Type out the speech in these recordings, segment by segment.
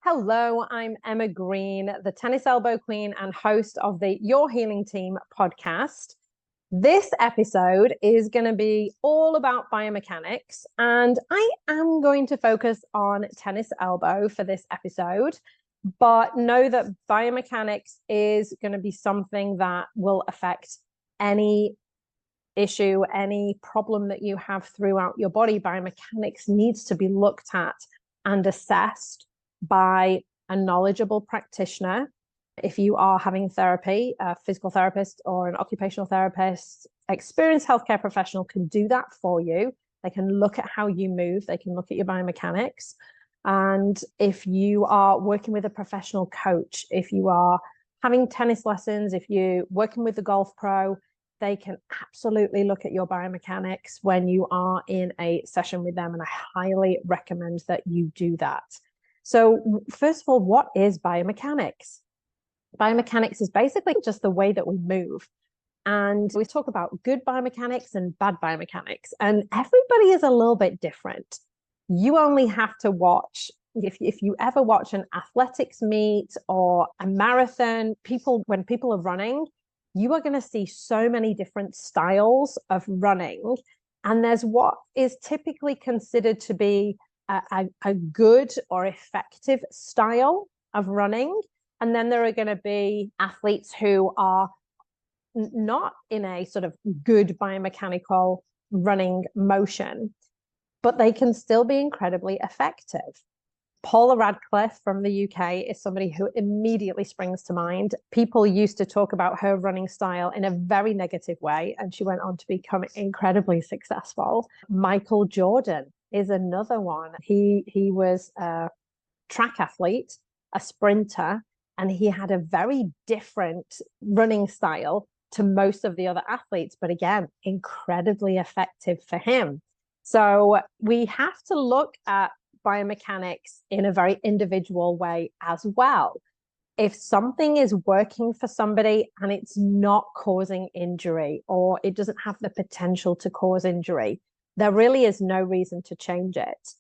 Hello, I'm Emma Green, the tennis elbow queen and host of the Your Healing Team podcast. This episode is going to be all about biomechanics, and I am going to focus on tennis elbow for this episode, but know that biomechanics is going to be something that will affect any issue, any problem that you have throughout your body. Biomechanics needs to be looked at and assessed by a knowledgeable practitioner. If you are having therapy, a physical therapist or an occupational therapist, experienced healthcare professional can do that for you. They can look at how you move. They can look at your biomechanics. And if you are working with a professional coach, if you are having tennis lessons, if you're working with the golf pro, they can absolutely look at your biomechanics when you are in a session with them. And I highly recommend that you do that. So first of all, what is biomechanics? Biomechanics is basically just the way that we move. And we talk about good biomechanics and bad biomechanics. And everybody is a little bit different. You only have to watch, if you ever watch an athletics meet or a marathon, when people are running, you are going to see so many different styles of running. And there's what is typically considered to be a good or effective style of running. And then there are going to be athletes who are not in a sort of good biomechanical running motion, but they can still be incredibly effective. Paula Radcliffe from the UK is somebody who immediately springs to mind. People used to talk about her running style in a very negative way, and she went on to become incredibly successful. Michael Jordan is another one. He was a track athlete, a sprinter, and he had a very different running style to most of the other athletes, but again, incredibly effective for him. So we have to look at biomechanics in a very individual way as well. If something is working for somebody and it's not causing injury, or it doesn't have the potential to cause injury, there really is no reason to change it.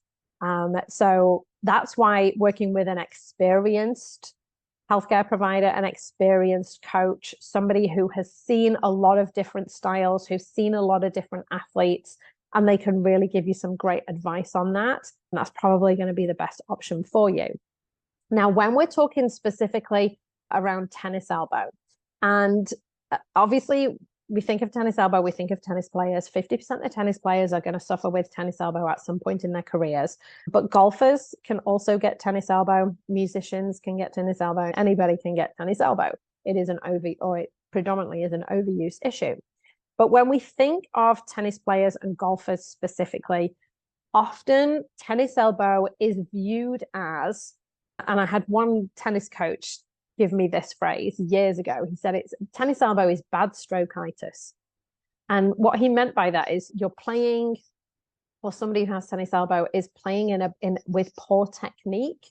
So that's why working with an experienced healthcare provider, an experienced coach, somebody who has seen a lot of different styles, who's seen a lot of different athletes, and they can really give you some great advice on that. And that's probably going to be the best option for you. Now, when we're talking specifically around tennis elbow, and obviously we think of tennis elbow, we think of tennis players. 50% of tennis players are going to suffer with tennis elbow at some point in their careers. But golfers can also get tennis elbow. Musicians can get tennis elbow. Anybody can get tennis elbow. It predominantly is an overuse issue. But when we think of tennis players and golfers specifically, often tennis elbow is viewed as, and I had one tennis coach give me this phrase years ago. He said tennis elbow is bad stroke-itis. And what he meant by that is you're playing, or somebody who has tennis elbow is playing with poor technique.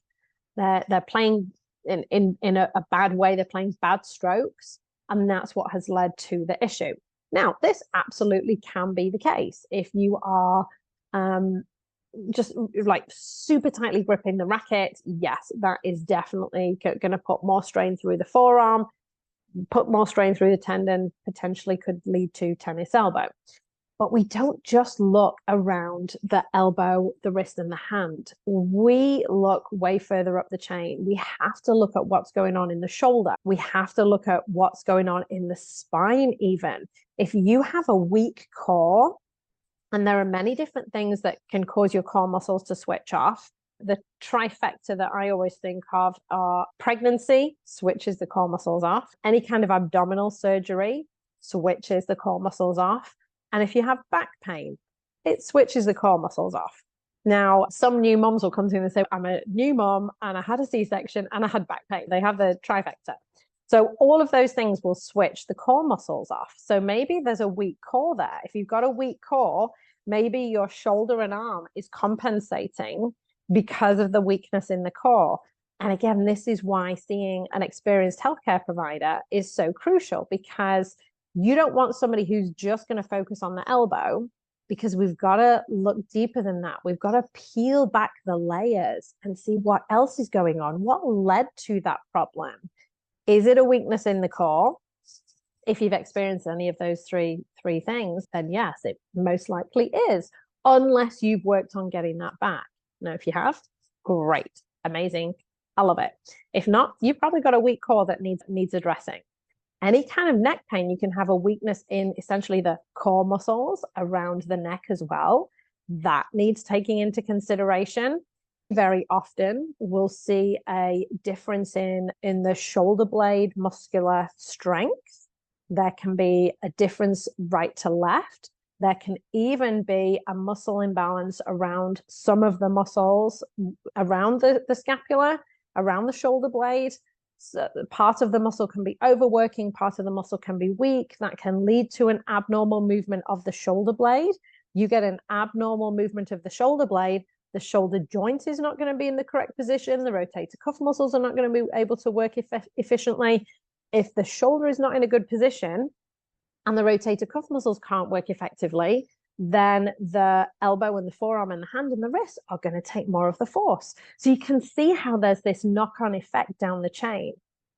They're playing in a bad way. They're playing bad strokes, and that's what has led to the issue. Now, this absolutely can be the case if you are just like super tightly gripping the racket. Yes, that is definitely going to put more strain through the forearm, put more strain through the tendon, potentially could lead to tennis elbow. But we don't just look around the elbow, the wrist, and the hand. We look way further up the chain. We have to look at what's going on in the shoulder. We have to look at what's going on in the spine even. If you have a weak core, and there are many different things that can cause your core muscles to switch off. The trifecta that I always think of are pregnancy, switches the core muscles off. Any kind of abdominal surgery switches the core muscles off. And if you have back pain, it switches the core muscles off. Now, some new moms will come to me and say, I'm a new mom and I had a C-section and I had back pain. They have the trifecta. So all of those things will switch the core muscles off. So maybe there's a weak core there. If you've got a weak core, maybe your shoulder and arm is compensating because of the weakness in the core. And again, this is why seeing an experienced healthcare provider is so crucial, because you don't want somebody who's just going to focus on the elbow because we've got to look deeper than that. We've got to peel back the layers and see what else is going on. What led to that problem? Is it a weakness in the core? If you've experienced any of those three things, then yes, it most likely is, unless you've worked on getting that back. Now, if you have, great, amazing, I love it. If not, you've probably got a weak core that needs addressing. Any kind of neck pain, you can have a weakness in essentially the core muscles around the neck as well. That needs taking into consideration. Very often we'll see a difference in the shoulder blade muscular strength. There can be a difference right to left. There can even be a muscle imbalance around some of the muscles around the scapula, around the shoulder blade. So part of the muscle can be overworking, part of the muscle can be weak. That can lead to an abnormal movement of the shoulder blade. You get an abnormal movement of the shoulder blade, the shoulder joint is not going to be in the correct position. The rotator cuff muscles are not going to be able to work efficiently. If the shoulder is not in a good position and the rotator cuff muscles can't work effectively, then the elbow and the forearm and the hand and the wrist are going to take more of the force. So you can see how there's this knock-on effect down the chain.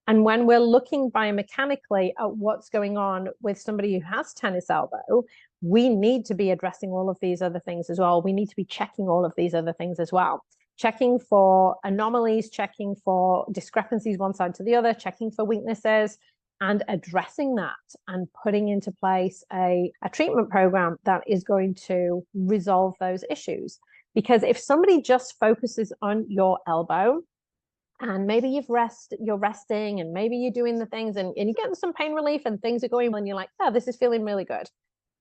And when we're looking biomechanically at what's going on with somebody who has tennis elbow, we need to be addressing all of these other things as well. We need to be checking all of these other things as well. Checking for anomalies, checking for discrepancies one side to the other, checking for weaknesses, and addressing that and putting into place a treatment program that is going to resolve those issues. Because if somebody just focuses on your elbow, and maybe you're resting and maybe you're doing the things and you're getting some pain relief and things are going well and you're like, oh, this is feeling really good.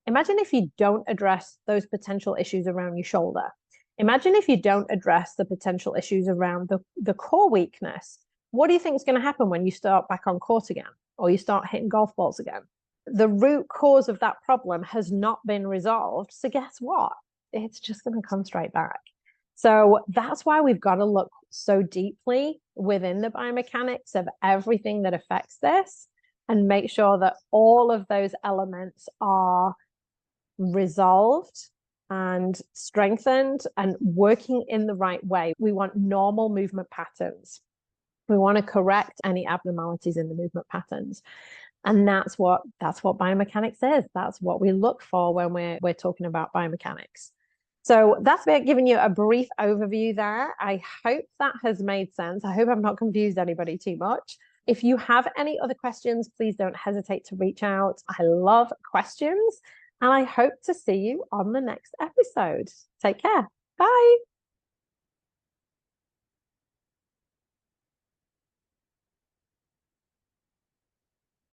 Imagine if you don't address those potential issues around your shoulder. Imagine if you don't address the potential issues around the core weakness. What do you think is going to happen when you start back on court again? Or you start hitting golf balls again? The root cause of that problem has not been resolved. So guess what? It's just going to come straight back. So that's why we've got to look so deeply within the biomechanics of everything that affects this and make sure that all of those elements are resolved and strengthened and working in the right way. We want normal movement patterns. We want to correct any abnormalities in the movement patterns. And that's what biomechanics is. That's what we look for when we're talking about biomechanics. So that's about giving you a brief overview there. I hope that has made sense. I hope I've not confused anybody too much. If you have any other questions, please don't hesitate to reach out. I love questions, and I hope to see you on the next episode. Take care. Bye.